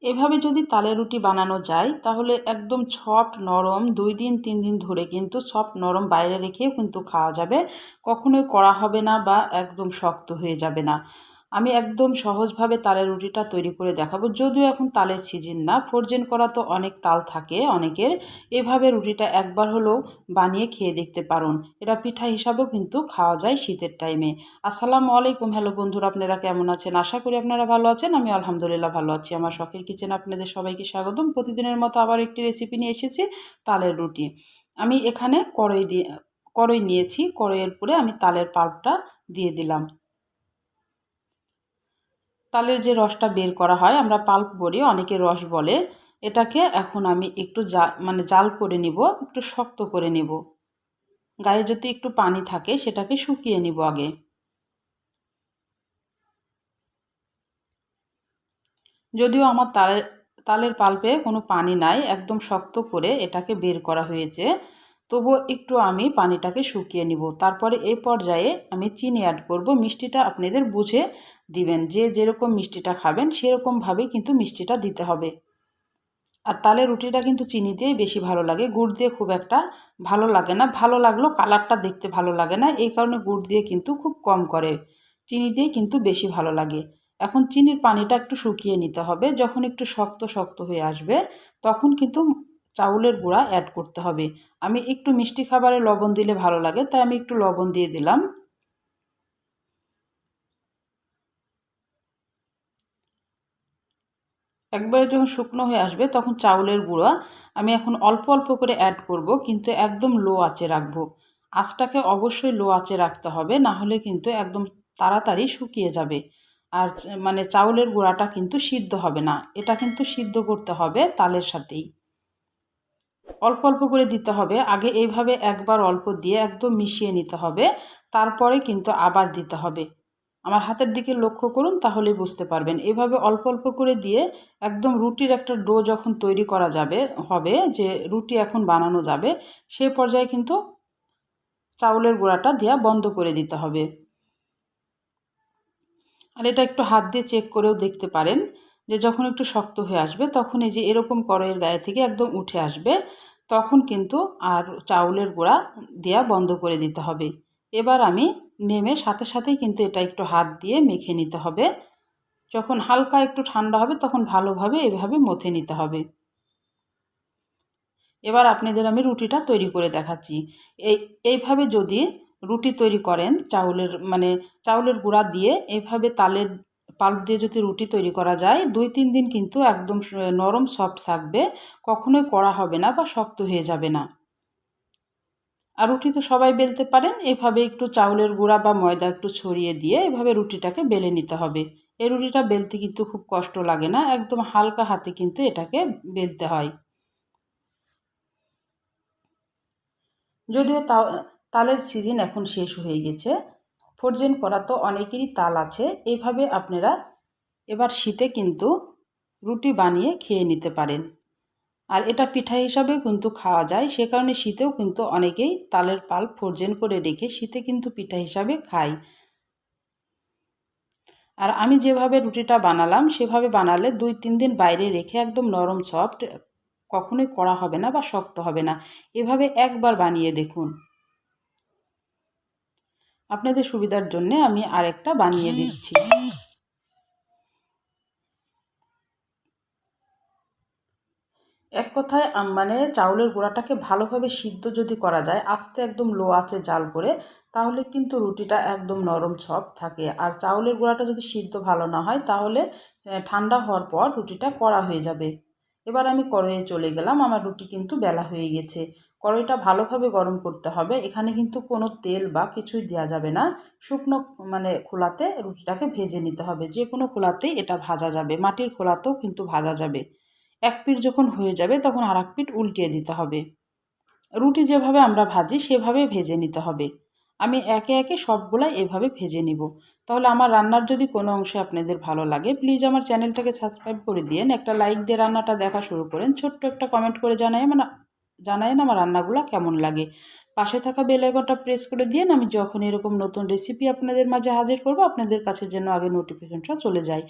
এভাবে যদি তালের রুটি বানানো যায় তাহলে একদম সফট নরম 2 দিন 3 দিন ধরে কিন্তু সফট নরম বাইরে রেখেও কিন্তু খাওয়া যাবে। কখনোই কড়া হবে না বা একদম শক্ত হয়ে যাবে না। আমি একদম সহজভাবে তালের রুটিটা তৈরি করে দেখাবো। যদিও এখন তালের সিজন না, ফ্রোজেন করা তো অনেক তাল থাকে অনেকের। এভাবে রুটিটা একবার হলেও বানিয়ে খেয়ে দেখতে পারুন। এটা পিঠা হিসাবেও কিন্তু খাওয়া যায় শীতের টাইমে। আসসালামু আলাইকুম, হ্যালো বন্ধুরা, আপনারা কেমন আছেন? আশা করি আপনারা ভালো আছেন। আমি আলহামদুলিল্লাহ ভালো আছি। আমার শখের কিচেনে আপনাদের সবাইকে স্বাগতম। প্রতিদিনের মতো আবার একটি রেসিপি নিয়ে এসেছি, তালের রুটি। আমি এখানে কড়াই নিয়েছি। কড়াইয়ের পরে আমি তালের পাল্পটা দিয়ে দিলাম। তালের যে রসটা বের করা হয় আমরা পাল্প বলি, অনেকে রস বলে। এটাকে এখন আমি একটু জাল করে নিব, একটু শক্ত করে নিব। গায়ে যদি একটু পানি থাকে সেটাকে শুকিয়ে নিব আগে। যদিও আমার তালের পাল্পে কোনো পানি নাই, একদম শক্ত করে এটাকে বের করা হয়েছে, তবুও একটু আমি পানিটাকে শুকিয়ে নিব। তারপরে এই পর্যায়ে আমি চিনি অ্যাড করব। মিষ্টিটা আপনাদের বুঝে দিবেন, যে যেরকম মিষ্টিটা খাবেন সেরকমভাবেই কিন্তু মিষ্টিটা দিতে হবে। আর তালের রুটিটা কিন্তু চিনি দিয়েই বেশি ভালো লাগে, গুড় দিয়ে খুব একটা ভালো লাগে না। ভালো লাগলেও কালারটা দেখতে ভালো লাগে না, এই কারণে গুড় দিয়ে কিন্তু খুব কম করে, চিনি দিয়ে কিন্তু বেশি ভালো লাগে। এখন চিনির পানিটা একটু শুকিয়ে নিতে হবে। যখন একটু শক্ত শক্ত হয়ে আসবে তখন কিন্তু চাউলের গুঁড়া অ্যাড করতে হবে। আমি একটু মিষ্টি খাবারে লবণ দিলে ভালো লাগে, তাই আমি একটু লবণ দিয়ে দিলাম। একবারে যখন শুকনো হয়ে আসবে তখন চাউলের গুঁড়া আমি এখন অল্প অল্প করে অ্যাড করব, কিন্তু একদম লো আঁচে রাখবো। আঁচটাকে অবশ্যই লো আঁচে রাখতে হবে, না হলে কিন্তু একদম তাড়াতাড়ি শুকিয়ে যাবে। আর মানে চাউলের গুঁড়াটা কিন্তু সিদ্ধ হবে না, এটা কিন্তু সিদ্ধ করতে হবে তালের সাথেই। অল্প অল্প করে দিতে হবে। আগে এইভাবে একবার অল্প দিয়ে একদম মিশিয়ে নিতে হবে, তারপরে কিন্তু আবার দিতে হবে। আমার হাতের দিকে লক্ষ্য করুন, তাহলেই বুঝতে পারবেন। এভাবে অল্প অল্প করে দিয়ে একদম রুটির একটা ডো যখন তৈরি করা হবে, যে রুটি এখন বানানো যাবে, সেই পর্যায়ে কিন্তু চাউলের গুঁড়াটা দেওয়া বন্ধ করে দিতে হবে। আর এটা একটু হাত দিয়ে চেক করেও দেখতে পারেন, যে যখন একটু শক্ত হয়ে আসবে তখন এই যে এরকম কড়াইয়ের গায়ে থেকে একদম উঠে আসবে, তখন কিন্তু আর চাউলের গুঁড়া দেওয়া বন্ধ করে দিতে হবে। এবার আমি নেমে সাথে সাথেই কিন্তু এটা একটু হাত দিয়ে মেখে নিতে হবে। যখন হালকা একটু ঠান্ডা হবে তখন ভালোভাবে এভাবে মথে নিতে হবে। এবার আপনাদের আমি রুটিটা তৈরি করে দেখাচ্ছি। এইভাবে যদি রুটি তৈরি করেন চাউলের গুঁড়া দিয়ে, এইভাবে তালের পাল্প দিয়ে যদি রুটি তৈরি করা যায় 2-3 দিন কিন্তু একদম নরম সফট থাকবে, কখনোই কড়া হবে না বা শক্ত হয়ে যাবে না। আর রুটি তো সবাই বেলতে পারেন। এভাবে একটু চাউলের গুঁড়া বা ময়দা একটু ছড়িয়ে দিয়ে এভাবে রুটিটাকে বেলে নিতে হবে। এই রুটিটা বেলতে কিন্তু খুব কষ্ট লাগে না, একদম হালকা হাতে কিন্তু এটাকে বেলতে হয়। যদিও তালের সিজন এখন শেষ হয়ে গেছে, ফ্রোজেন করা তো অনেকেরই তাল আছে। এইভাবে আপনারা এবার শীতে কিন্তু রুটি বানিয়ে খেয়ে নিতে পারেন। আর এটা পিঠা হিসাবেও কিন্তু খাওয়া যায়, সে কারণে শীতেও কিন্তু অনেকেই তালের পাল্প ফ্রোজেন করে রেখে শীতে কিন্তু পিঠা হিসাবে খায়। আর আমি যেভাবে রুটিটা বানালাম সেভাবে বানালে 2-3 দিন বাইরে রেখে একদম নরম সফট, কখনোই কড়া হবে না বা শক্ত হবে না। এভাবে একবার বানিয়ে দেখুন। আপনাদের সুবিধার জন্যে আমি আরেকটা বানিয়ে দিচ্ছি। এক কথায় মানে চাউলের গুঁড়াটাকে ভালোভাবে সিদ্ধ যদি করা যায়, আস্তে একদম লো আঁচে জাল করে, তাহলে কিন্তু রুটিটা একদম নরম সফট থাকে। আর চাউলের গুঁড়াটা যদি সিদ্ধ ভালো না হয় তাহলে ঠান্ডা হওয়ার পর রুটিটা কড়া হয়ে যাবে। এবার আমি কড়াইয়ে চলে গেলাম, আমার রুটি কিন্তু বেলা হয়ে গেছে। কড়াইটা ভালোভাবে গরম করতে হবে, এখানে কিন্তু কোনো তেল বা কিছুই দেওয়া যাবে না। শুকনো খোলাতে রুটিটাকে ভেজে নিতে হবে, যে কোনো খোলাতেই এটা ভাজা যাবে, মাটির খোলাতেও কিন্তু ভাজা যাবে। এক পিঠ যখন হয়ে যাবে তখন আর এক পিঠ উল্টিয়ে দিতে হবে। রুটি যেভাবে আমরা ভাজি সেভাবে ভেজে নিতে হবে। আমি একে একে সবগুলাই এভাবে ভেজে নিব। তাহলে আমার রান্নার যদি কোনো অংশে আপনাদের ভালো লাগে, প্লিজ আমার চ্যানেলটাকে সাবস্ক্রাইব করে দিয়েন, একটা লাইক দিয়ে রান্নাটা দেখা শুরু করেন, ছোট্ট একটা কমেন্ট করে জানায়েন আমার রান্নাগুলো কেমন লাগে। পাশে থাকা বেল আইকনটা প্রেস করে দিয়েন, আমি যখন এরকম নতুন রেসিপি আপনাদের মাঝে হাজির করব আপনাদের কাছে যেন আগে নোটিফিকেশনটা চলে যায়।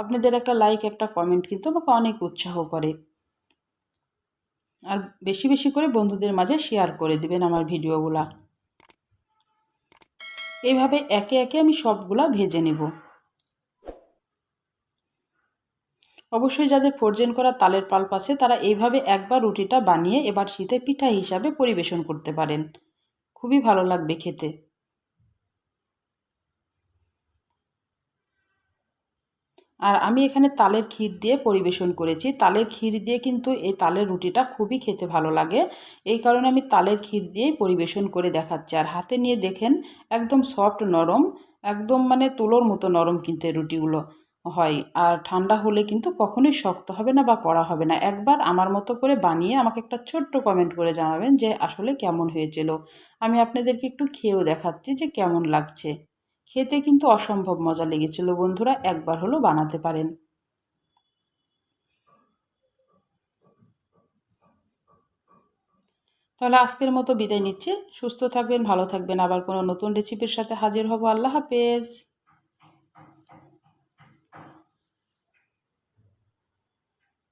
আপনাদের একটা লাইক, একটা কমেন্ট কিন্তু আমাকে অনেক উৎসাহ করে। আর বেশি বেশি করে বন্ধুদের মাঝে শেয়ার করে দিবেন আমার ভিডিওগুলা। এইভাবে একে একে আমি সবগুলা ভেজে নেব। অবশ্যই যাদের ফ্রোজেন করা তালের পাল্প আছে তারা এইভাবে একবার রুটিটা বানিয়ে এবার শীতে পিঠা হিসাবে পরিবেশন করতে পারেন। খুবই ভালো লাগবে খেতে। আর আমি এখানে তালের ক্ষীর দিয়ে পরিবেশন করেছি। তালের ক্ষীর দিয়ে কিন্তু এই তালের রুটিটা খুবই খেতে ভালো লাগে। এই কারণে আমি তালের ক্ষীর দিয়েই পরিবেশন করে দেখাচ্ছি। আর হাতে নিয়ে দেখেন একদম সফট নরম, একদম মানে তুলোর মতো নরম কিন্তু এই রুটিগুলো হয়। আর ঠান্ডা হলে কিন্তু কখনোই শক্ত হবে না বা কড়া হবে না। একবার আমার মতো করে বানিয়ে আমাকে একটা ছোট্ট কমেন্ট করে জানাবেন যে আসলে কেমন হয়েছিল। আমি আপনাদেরকে একটু খেয়েও দেখাচ্ছি যে কেমন লাগছে। খেতে কিন্তু অসম্ভব মজা লেগেছিল বন্ধুরা, একবার হলো বানাতে পারেন। তাহলে আজকের মতো বিদায় নিচ্ছি। সুস্থ থাকবেন, ভালো থাকবেন। আবার কোনো নতুন রেসিপির সাথে হাজির হব। আল্লাহ হাফেজ।